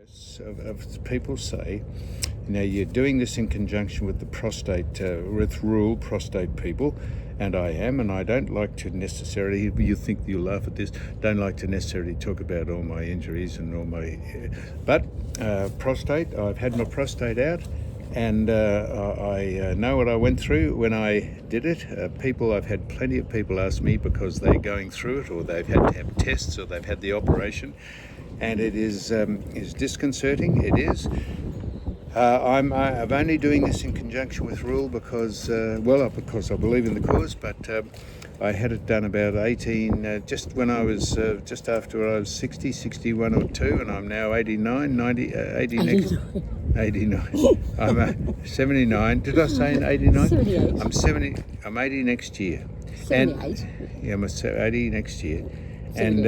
Of people say, you're doing this in conjunction with the prostate, with rural prostate people, and I am, and I don't like to necessarily, you think you'll laugh at this, don't like to necessarily talk about all my injuries and all my, but prostate, I've had my prostate out, and I know what I went through when I did it. I've had plenty of people ask me because they're going through it, or they've had to have tests, or they've had the operation, and it is disconcerting. It is. I'm only doing this in conjunction with rural because I believe in the cause, but I had it done about 18, just when I was, just after I was 60, 61 or 2, and I'm now 89, 90, 80 next. 89. I'm 79. Did I say 89? 78. I'm 80 next year. 78. And, I'm 80 next year. 78. And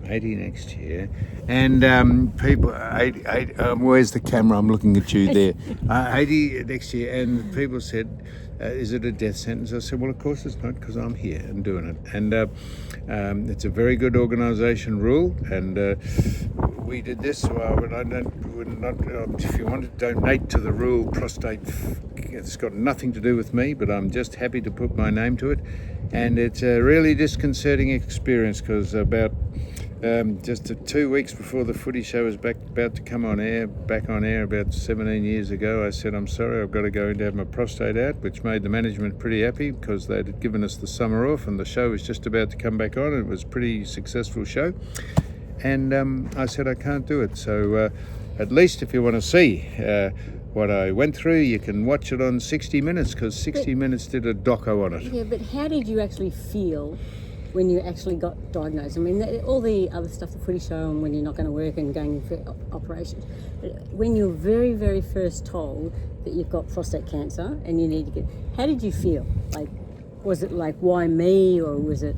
80 next year. And people, 80, where's the camera? I'm looking at you there. 80 next year. And people said, is it a death sentence? I said, well, of course it's not, because I'm here and doing it. And it's a very good organisation rule. And we did this. If you want to donate to the rural prostate, it's got nothing to do with me, but I'm just happy to put my name to it. And it's a really disconcerting experience, because about just 2 weeks before the footy show was about to come back on air about 17 years ago, I said, I'm sorry, I've got to go in to have my prostate out, which made the management pretty happy because they'd given us the summer off and the show was just about to come back on. It was a pretty successful show. And I said, I can't do it. So at least if you want to see what I went through, you can watch it on 60 Minutes, because 60 Minutes did a doco on it. Yeah, but how did you actually feel when you actually got diagnosed? I mean, all the other stuff, the footy show, and when you're not going to work and going for operations. But when you're very, very first told that you've got prostate cancer and you need to get, how did you feel? Like, was it like, why me? Or was it,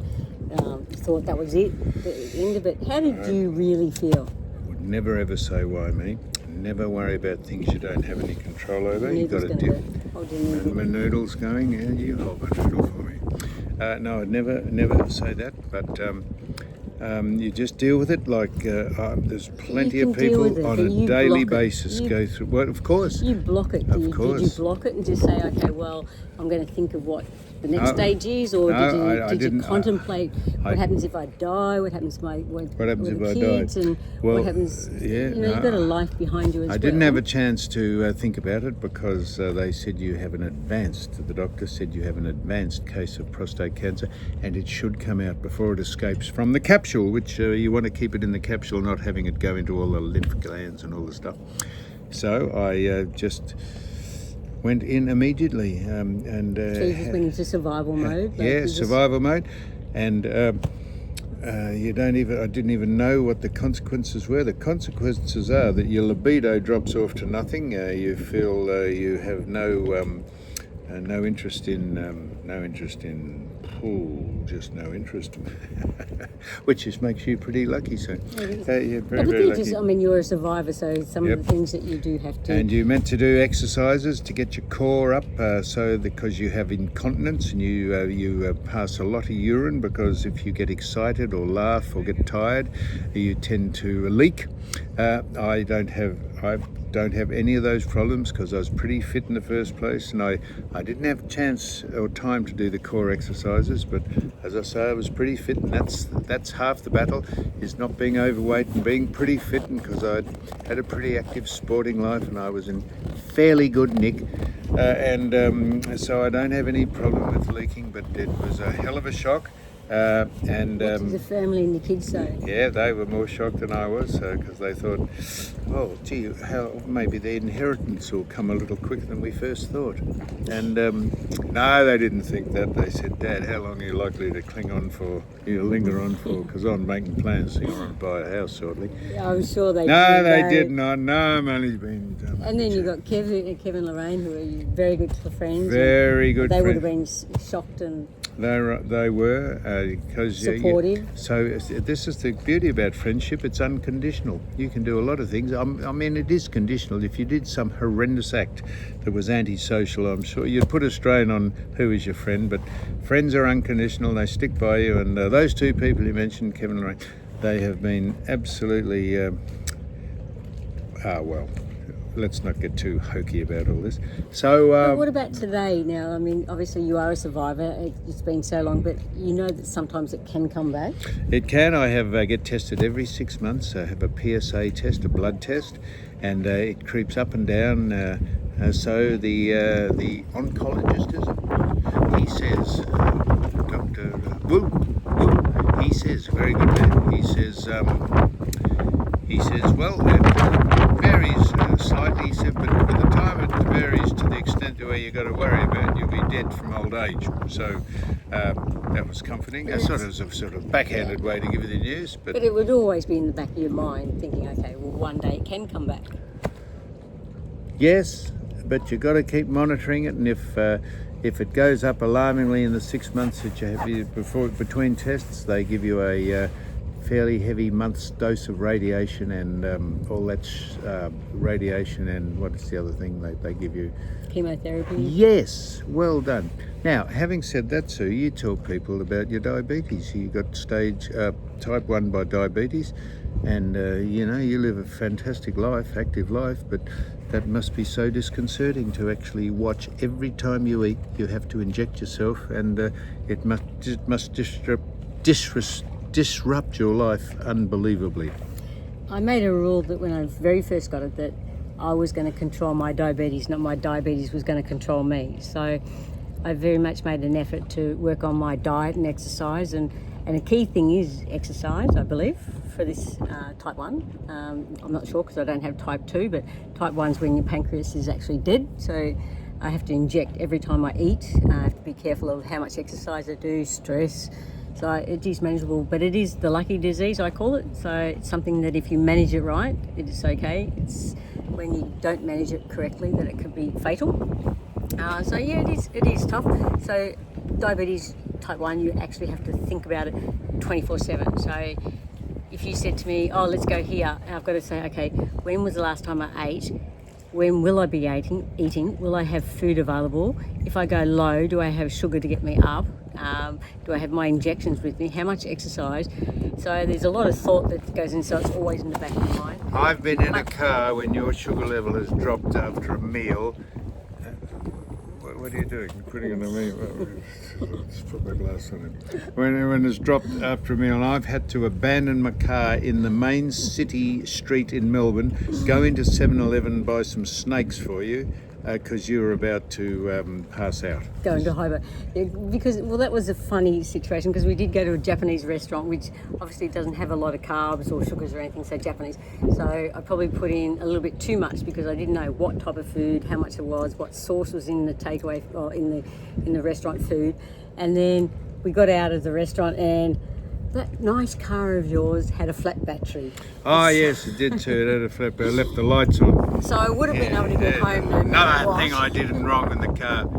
you thought that was it, the end of it? How did you really feel? Would never ever say why me. Never worry about things you don't have any control over. You've got to do. My noodle's going. Yeah, you hold my noodle for me. No, I'd never say that. But you just deal with it. Like there's plenty of people on a daily basis go through. Well, of course. You block it. Did you block it and just say, okay, well, I'm going to think of what the next stage is, or did you contemplate what happens if I die? What happens if I kids, and what happens? You've got a life behind you as well. I didn't have a chance to think about it because they said the doctor said you have an advanced case of prostate cancer, and it should come out before it escapes from the capsule, which you want to keep it in the capsule, not having it go into all the lymph glands and all the stuff. So I just went in immediately, so you just went into survival mode. Survival mode, and I didn't even know what the consequences were. The consequences are that your libido drops off to nothing. You feel you have no interest in pool, just no interest, which makes you pretty lucky. So you're very lucky. You're a survivor, so some of the things that you do have to. And you're meant to do exercises to get your core up, because you have incontinence and you pass a lot of urine, because if you get excited or laugh or get tired, you tend to leak. I don't have any of those problems because I was pretty fit in the first place, and I didn't have a chance or time to do the core exercises, but as I say, I was pretty fit, and that's half the battle, is not being overweight and being pretty fit, and because I had a pretty active sporting life and I was in fairly good nick, so I don't have any problem with leaking, but it was a hell of a shock. What did the family and the kids say? Yeah, they were more shocked than I was, because they thought, oh, gee, maybe the inheritance will come a little quicker than we first thought. And no, they didn't think that. They said, Dad, how long are you likely to linger on for? Because I'm making plans to go on and buy a house shortly. Yeah, I'm sure they did. No, they did not. No, I'm only been... And then you got Kevin and Lorraine, who are very good friends. Very good friends. They would have been shocked and... They were, because supportive. So this is the beauty about friendship. It's unconditional. You can do a lot of things. I mean, it is conditional. If you did some horrendous act that was antisocial, I'm sure you'd put a strain on who is your friend. But friends are unconditional. They stick by you. And those two people you mentioned, Kevin and Lorraine, they have been absolutely, well, let's not get too hokey about all this. So, But what about today now? I mean, obviously you are a survivor. It's been so long, but you know that sometimes it can come back. it can. I get tested every 6 months. I have a PSA test, a blood test, and it creeps up and down. So the oncologist, is it? He says, Dr. Wu, he says, very good man. He says, well, it varies slightly. He said, but by the time it varies to the extent to where you've got to worry about, you'll be dead from old age. So that was comforting. That's sort of backhanded way to give you the news, But it would always be in the back of your mind, thinking, okay, well, one day it can come back. yes, but you've got to keep monitoring it, and if it goes up alarmingly in the 6 months that you have between tests, they give you a fairly heavy month's dose of radiation and all that radiation, and what's the other thing they give you? Chemotherapy. Yes, well done. Now, having said that, Sue, you tell people about your diabetes. You got stage type 1 by diabetes, and you live a fantastic life, active life, but that must be so disconcerting to actually watch every time you eat. You have to inject yourself, and it must disrupt your life unbelievably. I made a rule that when I very first got it, that I was going to control my diabetes, not my diabetes was going to control me. So I very much made an effort to work on my diet and exercise, and a key thing is exercise, I believe, for this type 1. I'm not sure because I don't have type 2, but type 1's when your pancreas is actually dead. So I have to inject every time I eat. I have to be careful of how much exercise I do, stress. So it is manageable, but it is the lucky disease, I call it. So it's something that if you manage it right, it is okay. It's when you don't manage it correctly that it could be fatal. So yeah, it is tough. So diabetes type 1, you actually have to think about it 24/7. So if you said to me, oh, let's go here, and I've got to say, okay, when was the last time I ate? When will I be eating? Will I have food available? If I go low, do I have sugar to get me up? Do I have my injections with me? How much exercise? So there's a lot of thought that goes in, so it's always in the back of your mind. I've been in a car when your sugar level has dropped after a meal. What are you doing? You're putting it on me. Let's put my glass on it. When it's dropped after a meal, and I've had to abandon my car in the main city street in Melbourne, go into 7-Eleven, buy some snakes for you, because you were about to pass out. Go into hyper. Yeah, because, well, that was a funny situation because we did go to a Japanese restaurant, which obviously doesn't have a lot of carbs or sugars or anything, so Japanese. So I probably put in a little bit too much because I didn't know what type of food, how much it was, what sauce was in the takeaway or in the restaurant food. And then we got out of the restaurant and that nice car of yours had a flat battery. Oh yes, it did too. It had a flat battery. I left the lights on. So I would have been able to get home no matter Another what. thing I did wrong in the car.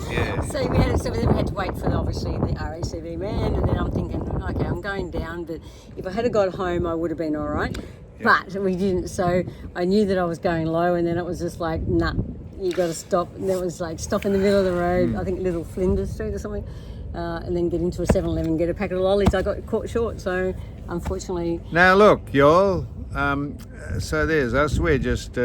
Yeah. So then we had to wait for obviously the RACV man, and then I'm thinking, okay, I'm going down, but if I had got home, I would have been all right. Yeah. But we didn't, so I knew that I was going low, and then it was just like, nah, you got to stop. And it was like stop in the middle of the road, I think Little Flinders Street or something, and then get into a 7-Eleven, get a packet of lollies. I got caught short, so unfortunately. Now look, y'all. So there's us. We're just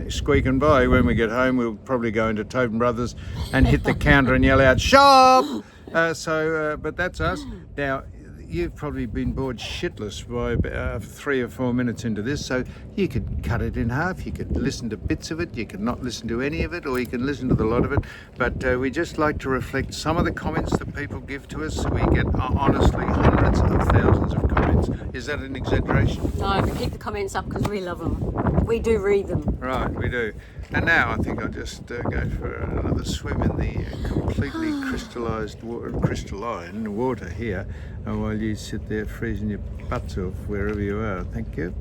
squeaking by. When we get home, we'll probably go into Tobin Brothers and hit the counter and yell out "shop." But that's us. Now, you've probably been bored shitless by 3 or 4 minutes into this, so you could cut it in half. You could listen to bits of it. You could not listen to any of it, or you can listen to the lot of it. But we just like to reflect some of the comments that people give to us. We get honestly hundreds of thousands of comments. Is that an exaggeration? No, but keep the comments up because we love them. We do read them. Right, we do. And now I think I'll just go for another swim in the completely crystalline water here, while you sit there freezing your butts off wherever you are. Thank you.